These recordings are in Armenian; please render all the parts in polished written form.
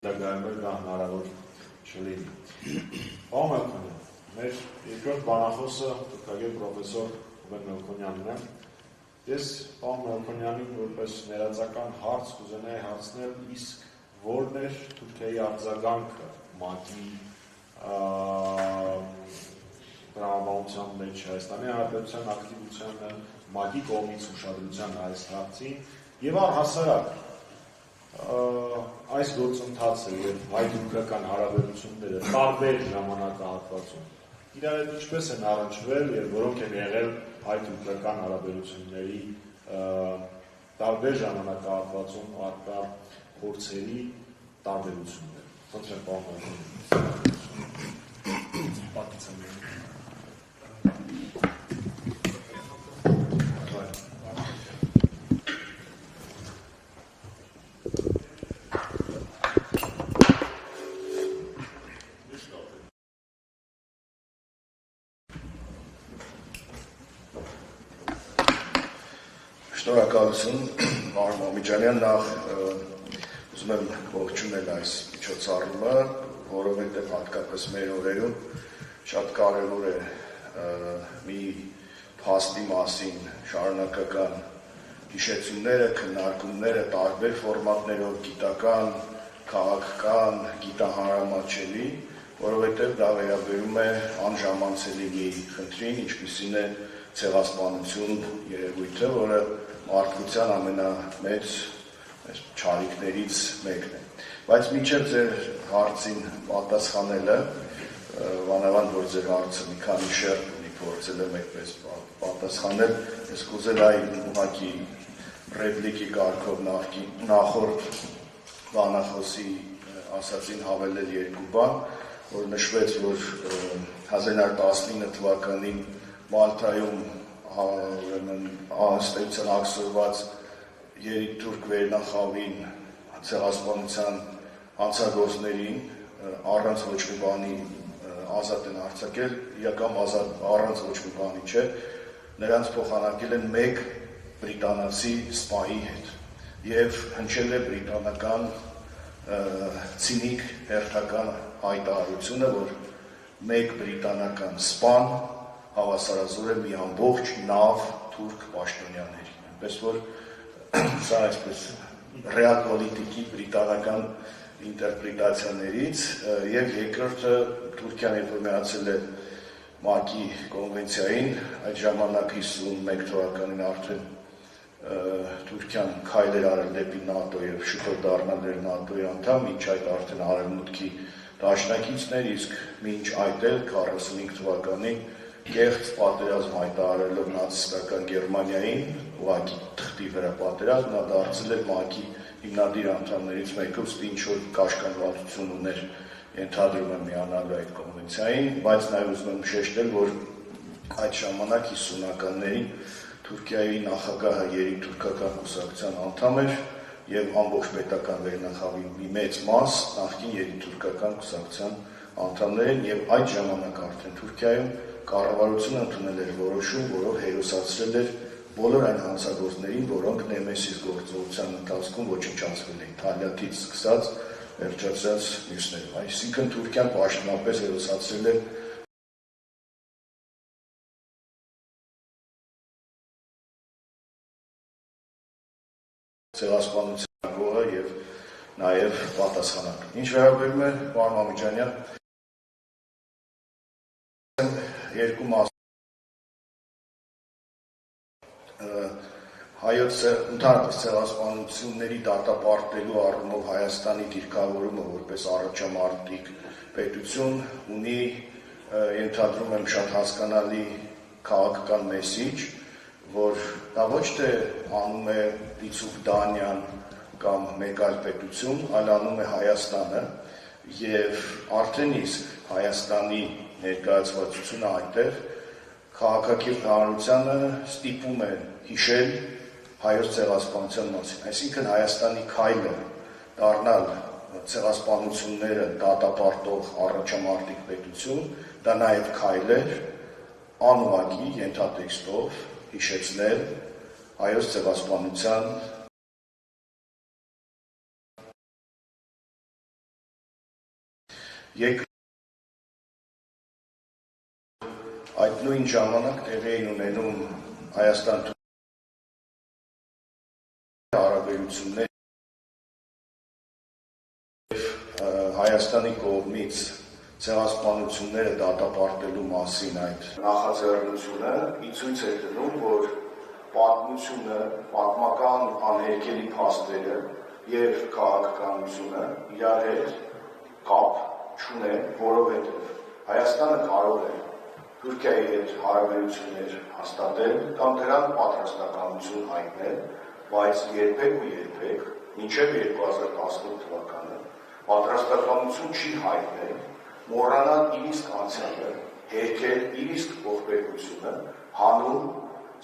Դագարմեր դա հնարավոր չլինի։ Պարոն Մելքոնյան, մեր երկրորդ բանախոսը թուրքագետ պրոֆեսոր Ռուբեն Մելքոնյանն է։ Ես պարոն Մելքոնյանին որպես ներածական հարց կուզենայի հարցնել, իսկ որն էր Թուրքիայի արձագանքը ՄԱԿ-ի տրամաբանության մեջ Հայաստանի Հանրապետության ակտիվությանը, ՄԱԿ-ի կողմից ուշադրության այս հարցին եւ առհասարակ այս գործընթացը եւ հայ-թուրքական հարաբերությունները տարբեր ժամանակահատվածում իրար հետ ինչպես են առնչվել եւ որոնք են եղել հայ-թուրքական հարաբերությունների տարբեր ժամանակահատվածում առկա փորձերի տարբերությունները։ Խնդրեմ պարոն Շնորհակալություն, պարոն Մամիջանյան, նախ ուզում եմ ողջունել այս միջոցառումը, որովհետև հատկապես մեր օրերում շատ կարևոր է մի փաստի մասին շարունակական հիշեցումները, քննարկումները տարբեր ֆորմատներով, գիտական, քաղաքական, գիտահանրամատչելի, որովհետև դա վերաբերում է անժամանցելի մի խնդրին, ինչպիսին է ցեղասպանություն երևույթը, որը մարդկության ամենամեծ չարիքներից մեկն է։ Բայց մինչև ձեր հարցին պատասխանելը, մանավանդ որ ձեր հարցը մի քանի շերտ ունի, փորձել եմ այդպես պատասխանել, ես կուզենայի ուղղակի ռեպլիկի կարգով նախորդ բանախոսի ասածին հավելել երկու բան, որ նշվեց, որ 1919 թվականին Մալթայում ըստ ակսորված երիտուրք վերնախավին ցեղասպանության հանցագործներին առանց ոչ մի բանի ազատ են արձակել, իրական առանց ոչ մի բանի չէ, նրանց փոխանակել են մեկ բրիտանացի սպայի հետ եւ հնչել է բրիտանական ցինիկ հերթական հայտարարությունը, որ մեկ բրիտանական սպան հավասարազոր է մի ամբողջ նավ թուրք պաշտոնյաների, այնպես որ սա այսպես ռեալպոլիտիկի բրիտանական ինտերպրետացիաներից եւ երկրորդը Թուրքիան երբ որ միացել է ՄԱԿ-ի կոնվենցիային, այդ ժամանակ 51 թվականին արդեն Թուրքիան քայլեր արել դեպի ՆԱՏՕ եւ շուտով դառնալ էր ՆԱՏՕ-ի անդամ, մինչ այդ արդեն արևմուտքի դաշնակիցներ, իսկ մինչ այդ էլ 45 թվականին կեղծ պատերազմ հայտարարելով նացիստական Գերմանիային, ուղղակի թղթի վրա պատերազմ, նա դարձել էր ՄԱԿ-ի հիմնադիր անդամներից մեկը, ուստի ինչ-որ կաշկանդվածություն ուներ, ենթադրում եմ միանալու այդ կոնվենցիային, բայց նաև ուզում եմ շեշտել, որ այդ ժամանակ 50-ականներին Թուրքիայի նախագահը երիտուրքական կուսակցության անդամ էր եւ ամբողջ պետական վերնախավի մի մեծ մաս նախկին երիտուրքական կուսակցության անդամներ են եւ այդ ժամանակ արդեն Թուրքիայում կառավարությունը ընդունել էր որոշում, որով հերոսացրել էր բոլոր այն հանցագործներին, որոնք Նեմեսիս գործողության ընթացքում ոչնչացվել էին, Թալյաթից սկսած վերջացած մյուսներով։ Այսինքն Թուրքիան պաշտոնապես հերոսացրել է ցեղասպանության գողը եւ նաեւ պատասխանատուն։ Ինչ վերաբերում է պարոն Մամիջանյան, երկու մաս հայոց ընդհանրապես ցեղասպանությունների դատապարտելու առումով Հայաստանի դիրքավորումը որպես առաջամարտիկ պետություն ունի, ենթադրում եմ, շատ հասկանալի քաղաքական մեսիջ, որ դա ոչ թե անում է Լիցուկ Դանիան կամ մեկ այլ պետություն, այլ անում է Հայաստանը եւ արդեն իսկ Հայաստանի ներկայացվածությունը այդտեղ քաղաքակիրթ հանրությանը ստիպում է հիշել հայոց ցեղասպանության մասին, այսինքն Հայաստանի քայլը դառնալ ցեղասպանությունները դատապարտող առաջամարտիկ պետություն, դա նաև քայլ է անուղղակի ենթատեքստով հիշեցնել հայոց ցեղասպանության Այդ նույն ժամանակ տեղի էին ունենում Հայաստան հարաբերություններ Հայաստանի կողմից ցեղասպանությունները դատապարտելու մասին այդ նախաձեռնությունը ի ցույց է դնում, որ պատմությունը, պատմական անհերքելի փաստերը եւ քաղաքականությունը իրար հետ կապ չունեն, որովհետեւ Հայաստանը կարող է Թուրքիայի հետ հարաբերություններ հաստատել կամ դրան պատրաստականություն հայտնել, բայց երբեք ու երբեք մինչև 2018 թվականը պատրաստականություն չի հայտնել մոռանալ իր իսկ անցյալը, հերքել իր իսկ ողբերգությունը հանուն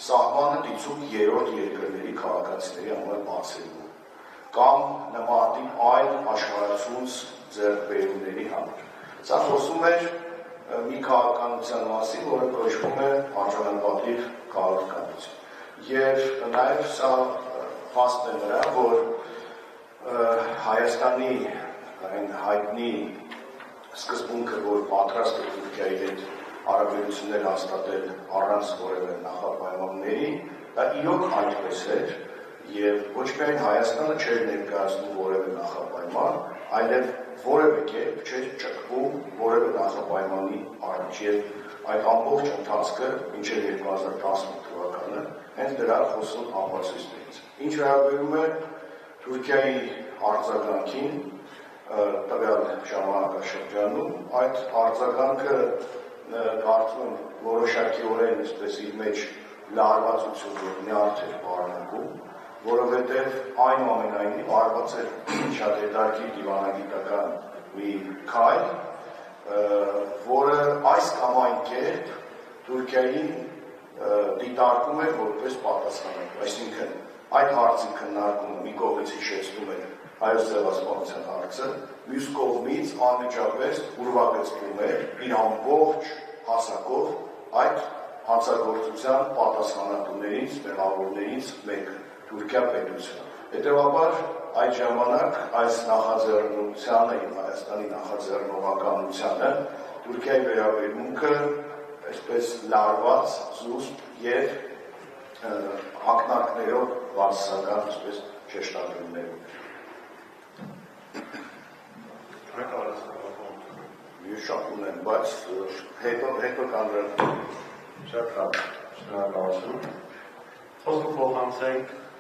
սահմանը դիցուկ երրորդ երկրների քաղաքացիների համար բացելու կամ նմանատիպ այլ աշխարհացույց ձեռքբերումների համար։ Սա խոսում էր մի քաղաքականության մասին, որը կոչվում է արժանապատիվ քաղաքականություն։ Եվ նաև սա փաստ է նրա, որ Հայաստանի այն հայտնի սկզբունքը, որ պատրաստ է Թուրքիայի հետ հարաբերություններ հաստատել առանց որևէ նախապայմանների, դա իրոք այդպես էր, եւ ոչ միայն Հայաստանը չէր ներկայացնում որևէ նախապայման, այլև որևէ կերպ չէր ճկվում որևէ նախապայմանի առաջ եւ այդ ամբողջ ընթացքը մինչեւ 2018 թվականը հենց դրա խոսուն ապացույցներից։ Ինչ վերաբերում է Թուրքիայի արձագանքին տվյալ ժամանակաշրջանում, այդ արձագանքը կարծում եմ որոշակիորեն այսպես իր մեջ լարվածություն որ նյարդ էր պարունակում, որովհետև այնուամենայնիվ արված էր շատ հետաքրքիր դիվանագիտական մի քայլ, որը այս կամ այն կերպ Թուրքիային դիտարկում էր որպես պատասխանատու, այսինքն այդ հարցի քննարկումը մի կողմից հիշեցնում էր հայոց ցեղասպանության հարցը, մյուս կողմից անմիջապես ուրվագծվում էր իր ամբողջ հասակով այդ հանցագործության պատասխանատուներից, մեղավորներից մեկը, Թուրքիա պետությունը։ Հետևաբար այդ ժամանակ այս նախաձեռնությանը եւ Հայաստանի նախաձեռնողականությանը Թուրքիայի վերաբերմունքը այսպես լարված, զուսպ եւ ակնարկներով բացասական այսպես շեշտադրումներով։ Շատ ունեն, բայց հետո կանրել։ Շատ լավ, շնորհակալություն։ Խոսքը փոխանցենք